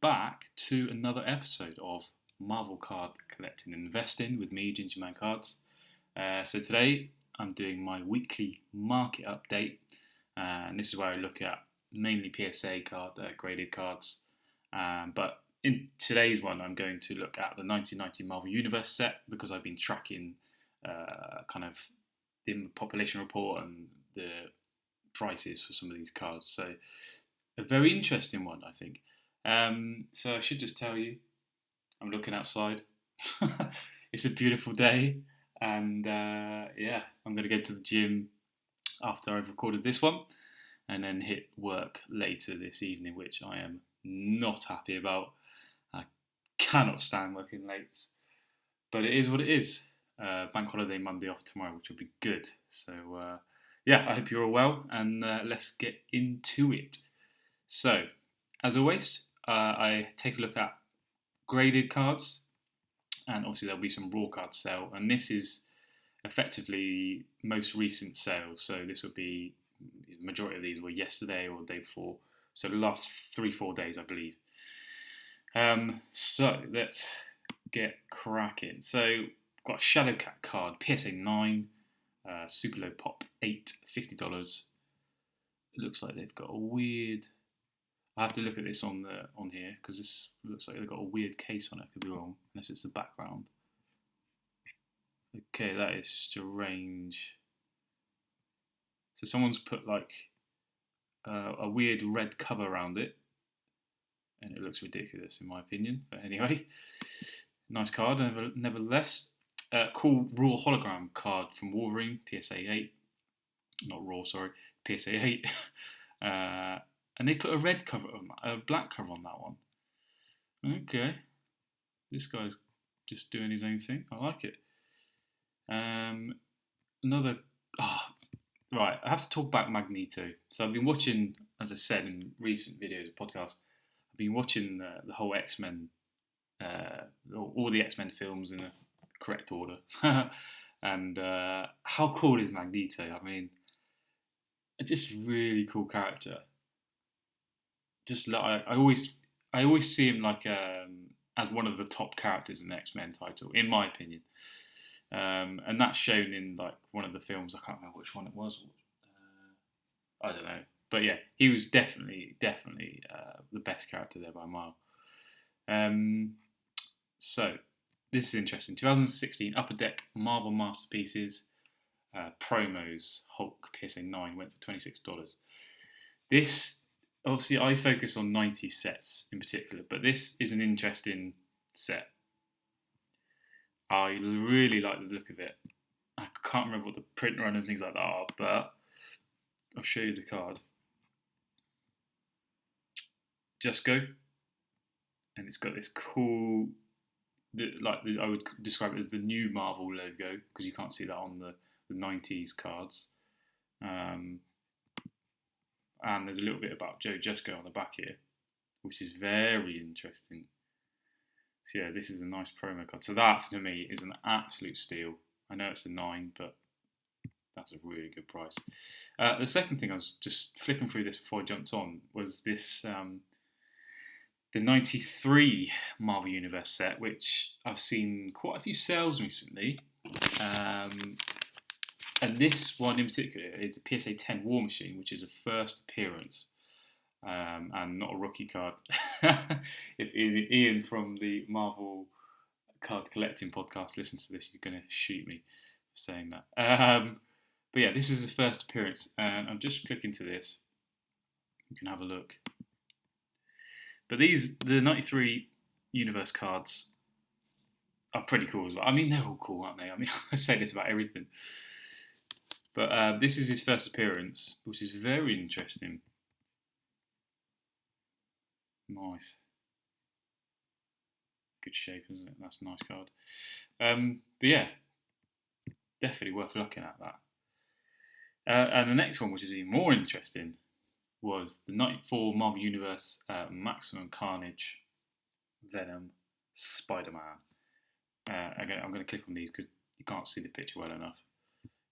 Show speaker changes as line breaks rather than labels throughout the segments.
back to another episode of Marvel Card Collecting and Investing with me, Ginger Man Cards. So today I'm doing my weekly market update, and this is where I look at mainly PSA graded cards. But in today's one, I'm going to look at the 1990 Marvel Universe set because I've been tracking kind of the population report and the prices for some of these cards. So a very interesting one, I think. So I should just tell you, I'm looking outside. It's a beautiful day, and I'm going to go to the gym after I've recorded this one, and then hit work later this evening, which I am not happy about. I cannot stand working late, but it is what it is. Bank holiday Monday off tomorrow, which will be good. So I hope you're all well, and let's get into it. So, as always, I take a look at graded cards, and obviously there'll be some raw cards sale, and this is effectively most recent sales. So this will be, the majority of these were yesterday or the day before, so the last 3-4 days, I believe. So let's get cracking. So got a Shadowcat card, PSA 9, Super Low Pop 8, $50. It looks like they've got a weird. I have to look at this on here because this looks like they've got a weird case on it. I could be wrong, unless it's the background. Okay, that is strange. So someone's put like a weird red cover around it, and it looks ridiculous in my opinion. But anyway, nice card nevertheless. Cool raw hologram card from Wolverine, PSA 8. Not raw, sorry, PSA 8. And they put a red cover, a black cover on that one. Okay, this guy's just doing his own thing. I like it. Right, I have to talk about Magneto. So I've been watching, as I said in recent videos and podcasts, I've been watching the whole X-Men, all the X-Men films in the correct order. And how cool is Magneto? I mean, just really cool character. Just like I always see him like as one of the top characters in the X-Men title, in my opinion. And that's shown in like one of the films. I can't remember which one it was. I don't know, but yeah, he was definitely the best character there by a mile. So this is interesting. 2016 Upper Deck Marvel Masterpieces promos. Hulk PSA 9 went for $26. This, obviously, I focus on 90 sets in particular, but this is an interesting set. I really like the look of it. I can't remember what the print run and things like that are, but I'll show you the card. Just Go, and it's got this cool, I would describe it as the new Marvel logo because you can't see that on the 90s cards. And there's a little bit about Joe Jusko on the back here, which is very interesting. So yeah, this is a nice promo card. So that, for me, is an absolute steal. I know it's a 9, but that's a really good price. The second thing, I was just flicking through this before I jumped on, was this the 93 Marvel Universe set, which I've seen quite a few sales recently. And this one in particular is a PSA 10 War Machine, which is a first appearance. And not a rookie card. If Ian from the Marvel Card Collecting podcast listens to this, he's going to shoot me for saying that. But yeah, this is the first appearance, and I'm just clicking to this. You can have a look. But the 93 Universe cards are pretty cool as well. I mean, they're all cool, aren't they? I mean, I say this about everything. But this is his first appearance, which is very interesting. Nice. Good shape, isn't it? That's a nice card. But yeah, definitely worth looking at that. And the next one, which is even more interesting, was the 94 Marvel Universe Maximum Carnage Venom Spider-Man. Again, I'm going to click on these because you can't see the picture well enough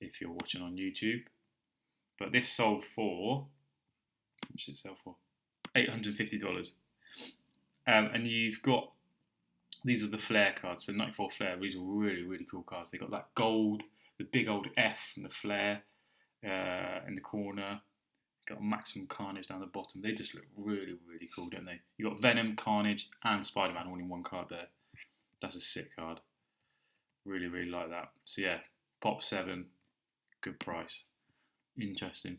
if you're watching on YouTube. But this sold for, how much did it sell for? $850. And you've got, these are the Flair cards. So 94 Flair, these are really, really cool cards. They got that gold, the big old F from the Flair in the corner. Got Maximum Carnage down the bottom. They just look really, really cool, don't they? You got Venom, Carnage, and Spider-Man all in one card there. That's a sick card. Really, really like that. So yeah, pop 7, good price. Interesting.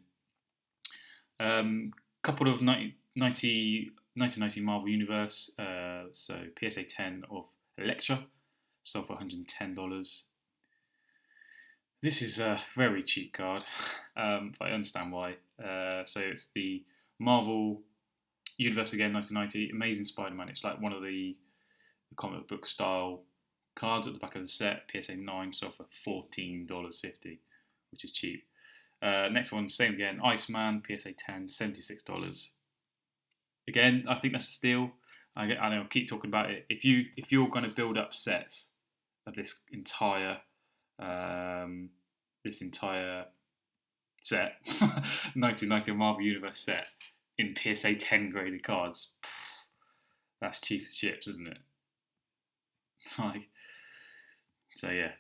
Couple of 1990 Marvel Universe. So PSA 10 of Elektra, sold for $110. This is a very cheap card, but I understand why. So it's the Marvel Universe again, 1990, Amazing Spider-Man. It's like one of the comic book style cards at the back of the set. PSA 9, sold for $14.50, which is cheap. Next one, same again, Iceman, PSA 10, $76. Again, I think that's a steal. I know I'll keep talking about it. If you're going to build up sets of this entire set, 1990 Marvel Universe set in PSA 10 graded cards, that's cheap as chips, isn't it? So yeah,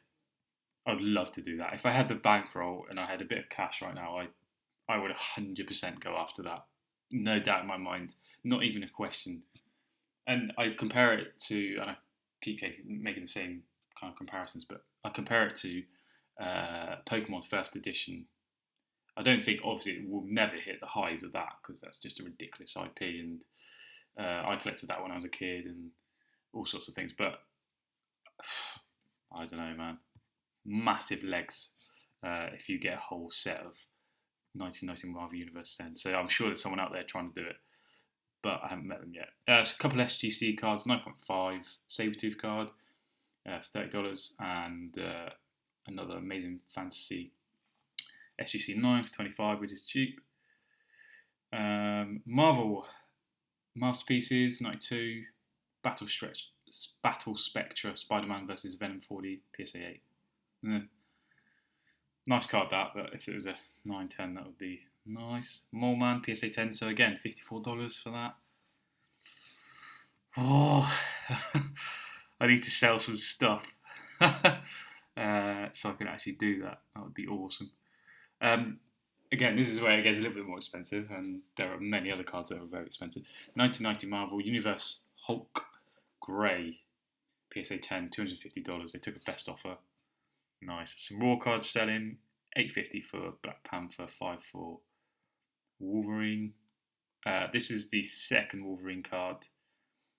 I'd love to do that. If I had the bankroll and I had a bit of cash right now, I would 100% go after that. No doubt in my mind, not even a question. And I compare it to, and I keep making the same kind of comparisons, but I compare it to Pokemon First Edition. I don't think, obviously, it will never hit the highs of that because that's just a ridiculous IP, and I collected that when I was a kid and all sorts of things. But I don't know, man. Massive legs if you get a whole set of 1990 Marvel Universe 10. So I'm sure there's someone out there trying to do it, but I haven't met them yet. A couple of SGC cards, 9.5 Sabretooth card for $30, and another Amazing Fantasy SGC 9 for $25, which is cheap. Marvel Masterpieces 92, Battle Spectra Spider-Man versus Venom 4D PSA 8. Nice card that, but if it was a 910, that would be nice. Mole Man PSA 10, so again $54 for that. Oh, I need to sell some stuff so I can actually do that. That would be awesome. Again, this is where it gets a little bit more expensive, and there are many other cards that are very expensive. 1990 Marvel Universe Hulk Grey PSA 10, $250. They took a best offer. Nice. Some raw cards selling, $850 for Black Panther, $5 for Wolverine. This is the second Wolverine card.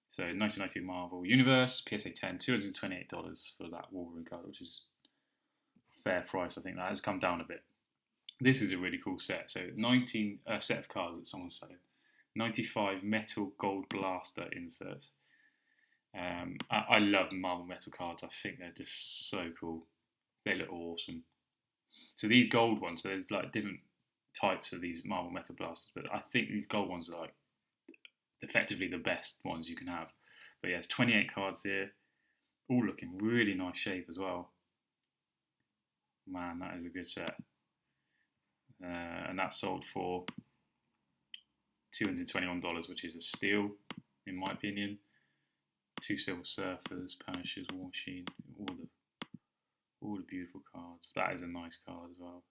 So 1990 Marvel Universe, PSA 10, $228 for that Wolverine card, which is a fair price. I think that has come down a bit. This is a really cool set. So 19 set of cards that someone's selling. 95 metal gold blaster inserts. I love Marvel metal cards. I think they're just so cool. They look awesome. So these gold ones, so there's like different types of these Marvel metal blasters, but I think these gold ones are like effectively the best ones you can have. But yeah, there's 28 cards here, all looking really nice shape as well. Man, that is a good set. And that sold for $221, which is a steal, in my opinion. 2 Silver Surfers, Punishers, War Machine, all the beautiful cards. That is a nice card as well.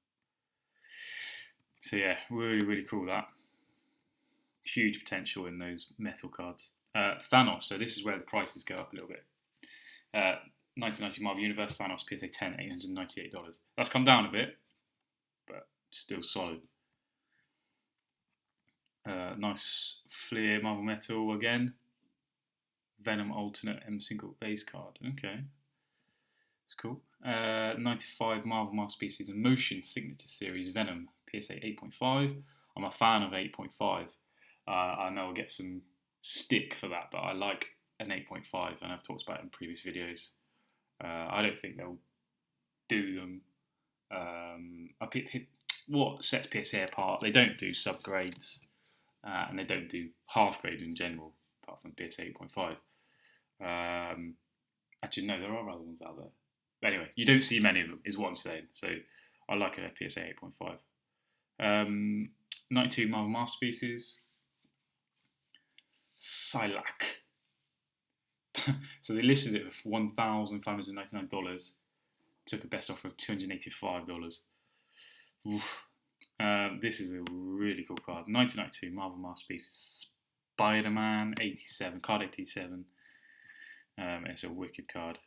So yeah, really, really cool that. Huge potential in those metal cards. Thanos, so this is where the prices go up a little bit. 1990 Marvel Universe Thanos PSA 10, $898. That's come down a bit, but still solid. Nice Fleer Marvel Metal again. Venom Alternate M single base card. Okay. It's cool. 95 Marvel Masterpieces in Motion Signature Series Venom PSA 8.5. I'm a fan of 8.5. I know I'll get some stick for that, but I like an 8.5, and I've talked about it in previous videos. I don't think they'll do them. What sets PSA apart? They don't do subgrades, and they don't do half grades in general, apart from PSA 8.5. Actually, no, there are other ones out there. But anyway, you don't see many of them, is what I'm saying. So I like a PSA 8.5. 92 Marvel Masterpieces. Psylocke So they listed it for $1,599. Took a best offer of $285. This is a really cool card. 1992 Marvel Masterpieces Spider-Man 87, card 87. It's a wicked card.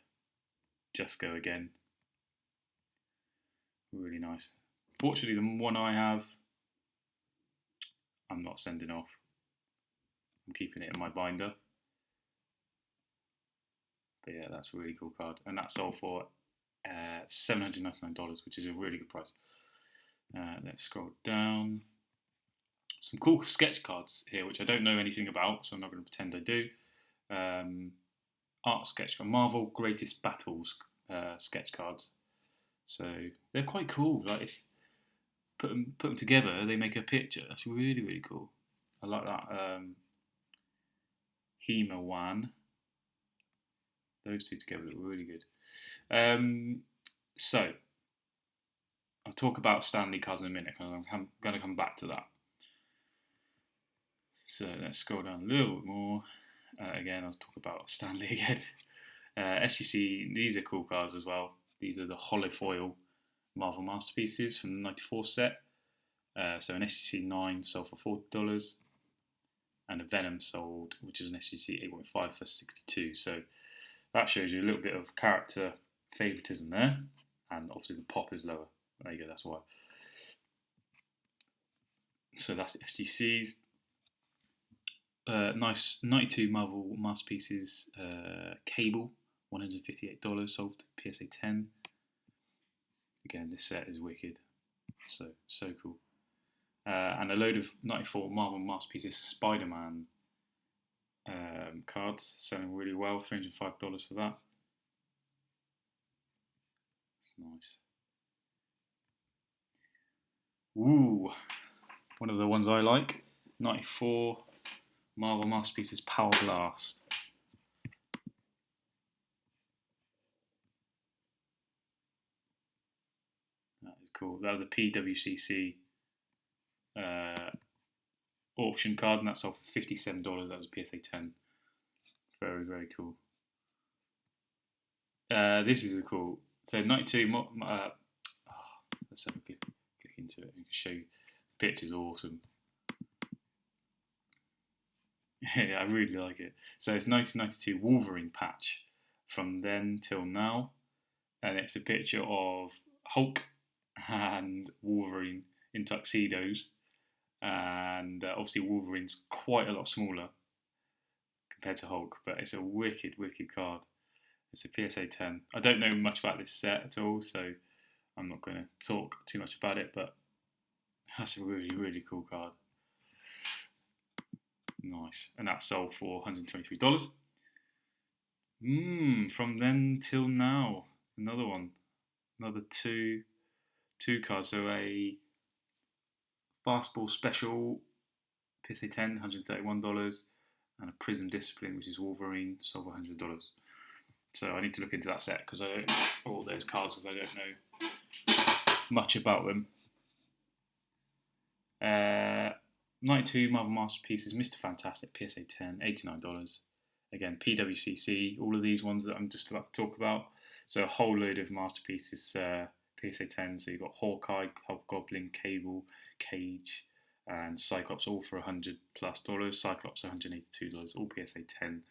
Just Go Again. Really nice. Fortunately, the one I have, I'm not sending off. I'm keeping it in my binder. But yeah, that's a really cool card. And that sold for $799, which is a really good price. Let's scroll down. Some cool sketch cards here, which I don't know anything about, so I'm not going to pretend I do. Art sketch card, Marvel Greatest Battles sketch cards. So they're quite cool. Like if put them together, they make a picture. That's really, really cool. I like that. Hema Wan. Those two together look really good. So I'll talk about Stanley cards in a minute because I'm going to come back to that. So let's scroll down a little bit more. Again, I'll talk about Stanley again. SGC, these are cool cards as well. These are the holofoil Marvel Masterpieces from the 94 set. So an SGC 9 sold for $40. And a Venom sold, which is an SGC 8.5 for $62. So that shows you a little bit of character favoritism there. And obviously the pop is lower. There you go, that's why. So that's the SGCs. Nice 92 Marvel Masterpieces Cable, $158, sold PSA 10. Again, this set is wicked. So cool. And a load of 94 Marvel Masterpieces Spider-Man cards, selling really well, $305 for that. That's nice. Ooh, one of the ones I like, 94 Marvel Masterpieces Power Blast. That is cool. That was a PWCC auction card, and that sold for $57. That was a PSA 10. Very, very cool. This is a cool. So 92. Let's have a click into it and show you. The picture's awesome. Yeah, I really like it. So it's 1992 Wolverine patch from then till now, and it's a picture of Hulk and Wolverine in tuxedos, and obviously Wolverine's quite a lot smaller compared to Hulk, but it's a wicked, wicked card. It's a PSA 10. I don't know much about this set at all, so I'm not going to talk too much about it, but that's a really, really cool card. Nice. And that sold for $123. From then till now, another one. Another two cards. So a Fastball Special, PSA 10, $131. And a Prism Discipline, which is Wolverine, sold for $100. So I need to look into that set because I don't all those cards because I don't know much about them. 92 Marvel Masterpieces, Mr. Fantastic, PSA 10, $89. Again, PWCC, all of these ones that I'm just about to talk about. So a whole load of Masterpieces, PSA 10. So you've got Hawkeye, Hobgoblin, Cable, Cage, and Cyclops, all for $100+. Cyclops, $182, all PSA 10.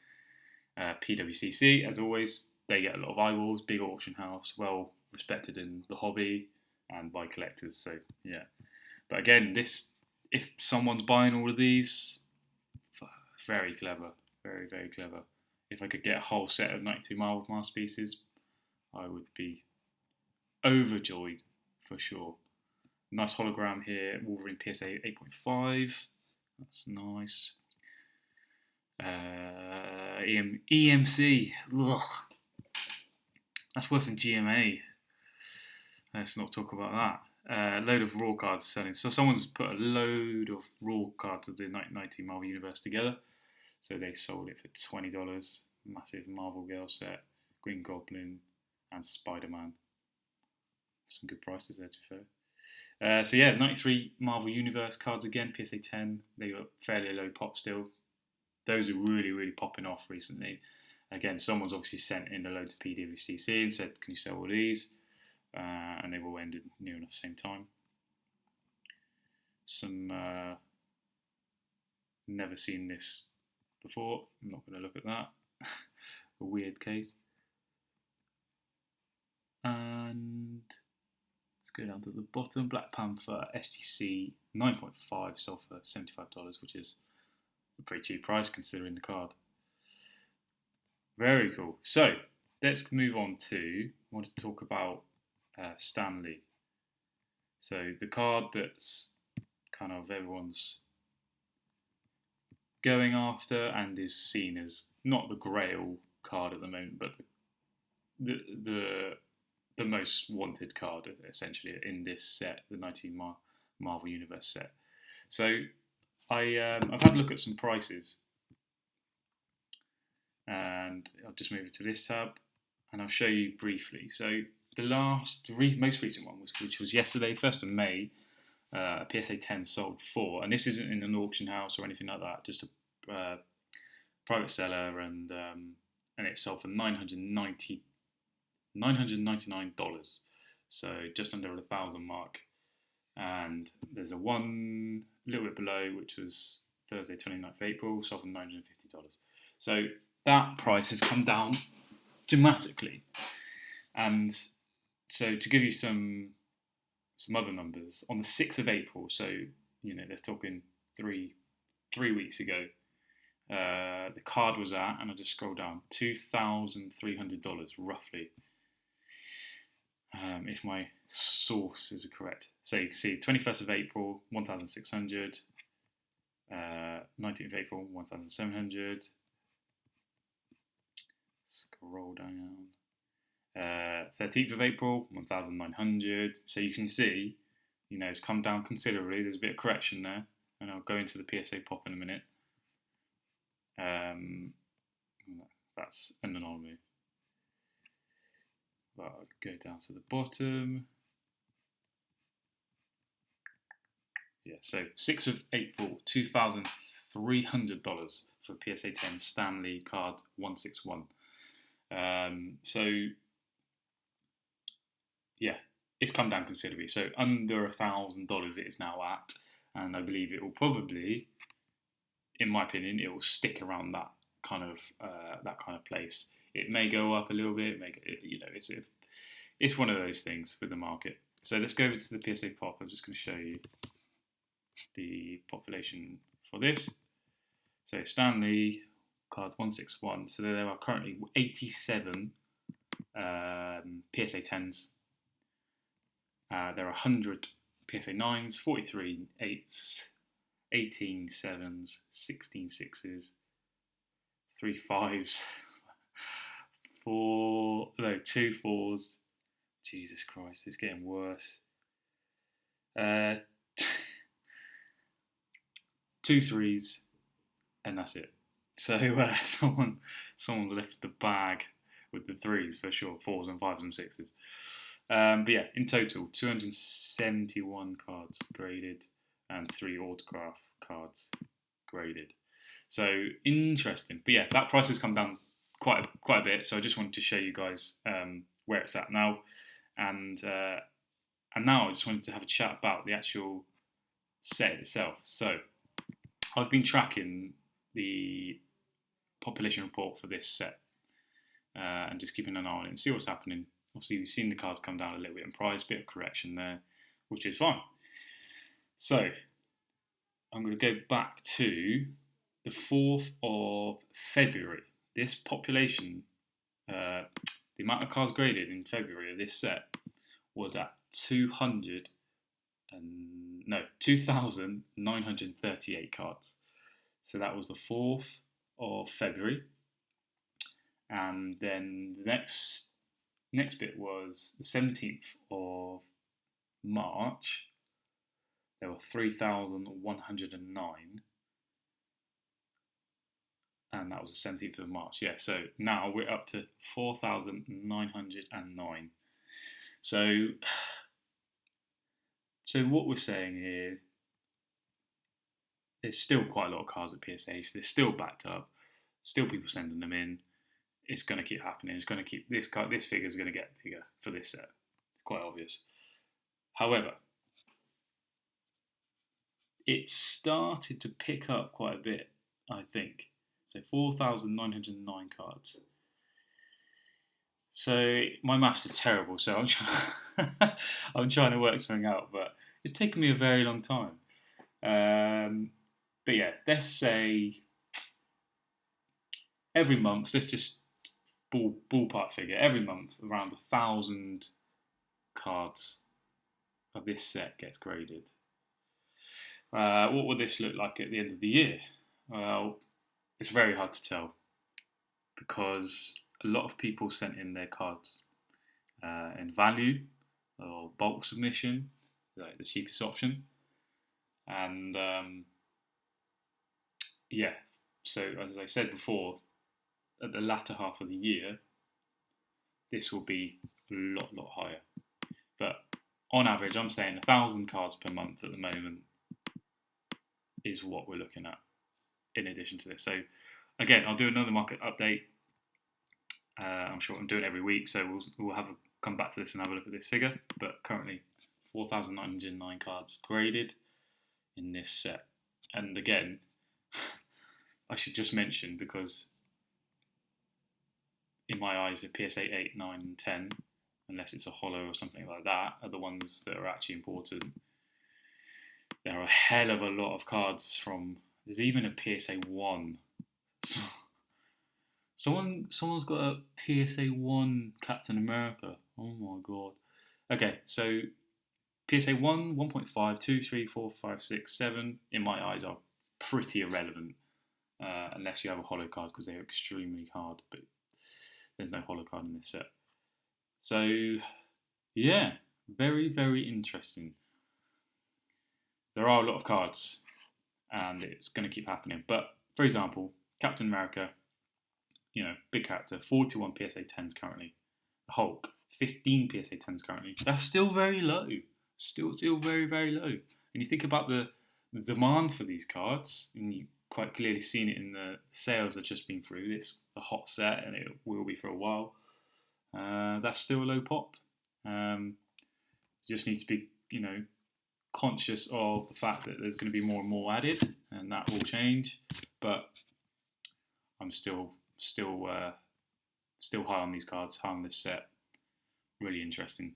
PWCC, as always, they get a lot of eyeballs, big auction house, well respected in the hobby and by collectors. So yeah, but again, if someone's buying all of these, very clever, very, very clever. If I could get a whole set of 92 Marvel Masterpieces, I would be overjoyed for sure. Nice hologram here, Wolverine PSA 8.5. That's nice. EMC. Ugh. That's worse than GMA. Let's not talk about that. Load of raw cards selling. So someone's put a load of raw cards of the 1990 Marvel Universe together. So they sold it for $20. Massive Marvel Girl set, Green Goblin, and Spider-Man. Some good prices there, to be fair. So yeah, 93 Marvel Universe cards again, PSA 10. They got fairly low pop still. Those are really, really popping off recently. Again, someone's obviously sent in a load to PWCC and said, can you sell all these? And they all ended near enough the same time. Some never seen this before. I'm not going to look at that. A weird case. And let's go down to the bottom. Black Panther SGC 9.5 sold for $75, which is a pretty cheap price considering the card. Very cool. So let's move on to, I wanted to talk about Stanley. So the card that's kind of everyone's going after and is seen as not the grail card at the moment, but the most wanted card essentially in this set, the 19 Marvel Universe set. So I've had a look at some prices, and I'll just move it to this tab, and I'll show you briefly. So the most recent one which was yesterday, 1st of May. PSA 10 sold for, and this isn't in an auction house or anything like that, just a private seller, and it sold for $999, so just under the 1,000 mark. And there's a one a little bit below, which was Thursday 29th of April, sold for $950. So that price has come down dramatically. And so to give you some other numbers, on the 6th of April, so they're talking three weeks ago, the card was at, and I'll just scroll down, $2,300 roughly, if my sources are correct. So you can see 21st of April, 1,600, 19th of April, 1,700, scroll down, 13th of April, 1,900. So you can see, it's come down considerably. There's a bit of correction there, and I'll go into the PSA pop in a minute. That's an anomaly. But I'll go down to the bottom. Yeah, so 6th of April, $2,300 for PSA 10 Stanley card 161. So yeah, it's come down considerably. So under $1,000 it is now at, and I believe it will probably, in my opinion, it will stick around that kind of place. It may go up a little bit. It's one of those things with the market. So let's go over to the PSA pop. I'm just going to show you the population for this. So Stanley card 161. So there are currently 87 PSA 10s. There are 100 PSA 9s, 43 8s, 18 7s, 16 6s, 3 5s, 2 4s. Jesus Christ, it's getting worse. 2 3s, and that's it. So someone's left the bag with the 3s for sure, 4s and 5s and 6s. But yeah, in total, 271 cards graded and 3 autograph cards graded. So interesting. But yeah, that price has come down quite a bit. So I just wanted to show you guys where it's at now, and now I just wanted to have a chat about the actual set itself. So I've been tracking the population report for this set and just keeping an eye on it and see what's happening. Obviously, we've seen the cards come down a little bit in price, bit of correction there, which is fine. So I'm going to go back to the 4th of February. This population, the amount of cards graded in February of this set was at 2,938 cards. So that was the 4th of February. And then the next bit was the 17th of March. There were 3,109. And that was the 17th of March. Yeah, so now we're up to 4,909. So what we're saying here, there's still quite a lot of cards at PSA. So they're still backed up. Still people sending them in. it's going to keep happening. It's going to keep this figure is going to get bigger for this set. It's quite obvious. However, it started to pick up quite a bit, I think. So 4,909 cards. So my maths is terrible, so I'm trying to work something out, but it's taken me a very long time. But yeah, let's say every month, let's just ballpark figure, every month around 1,000 cards of this set gets graded. What will this look like at the end of the year? Well, it's very hard to tell because a lot of people sent in their cards in value or bulk submission, like the cheapest option. And yeah, so as I said before, at the latter half of the year, this will be a lot higher. But on average, I'm saying 1,000 cards per month at the moment is what we're looking at in addition to this. So again, I'll do another market update. I'm sure I'm doing it every week, so we'll come back to this and have a look at this figure. But currently, 4,909 cards graded in this set. And again, I should just mention, because in my eyes, a PSA 8, 9, and 10, unless it's a holo or something like that, are the ones that are actually important. There are a hell of a lot of cards from. There's even a PSA 1. Someone's got a PSA 1 Captain America. Oh my god. Okay, so PSA 1, 1.5, 2, 3, 4, 5, 6, 7, in my eyes, are pretty irrelevant. Unless you have a holo card, because they're extremely hard, but there's no holo card in this set. So, yeah, very interesting. There are a lot of cards, and it's going to keep happening. But, for example, Captain America, big character, 41 PSA 10s currently. The Hulk, 15 PSA 10s currently. That's still very low. Still very low. And you think about the demand for these cards, and you quite clearly seen it in the sales that just been through. It's a hot set, and it will be for a while. That's still a low pop. You just need to be, conscious of the fact that there's going to be more and more added, and that will change. But I'm still high on these cards, high on this set. Really interesting.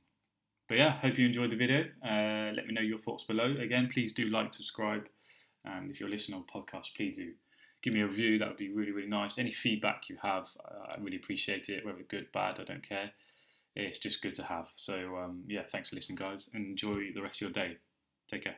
But yeah, hope you enjoyed the video. Let me know your thoughts below. Again, please do like, subscribe, and if you're listening on the podcast, please do give me a review. That would be really nice. Any feedback you have, I really appreciate it. Whether good, bad, I don't care. It's just good to have. So yeah, thanks for listening, guys, and enjoy the rest of your day. Take care.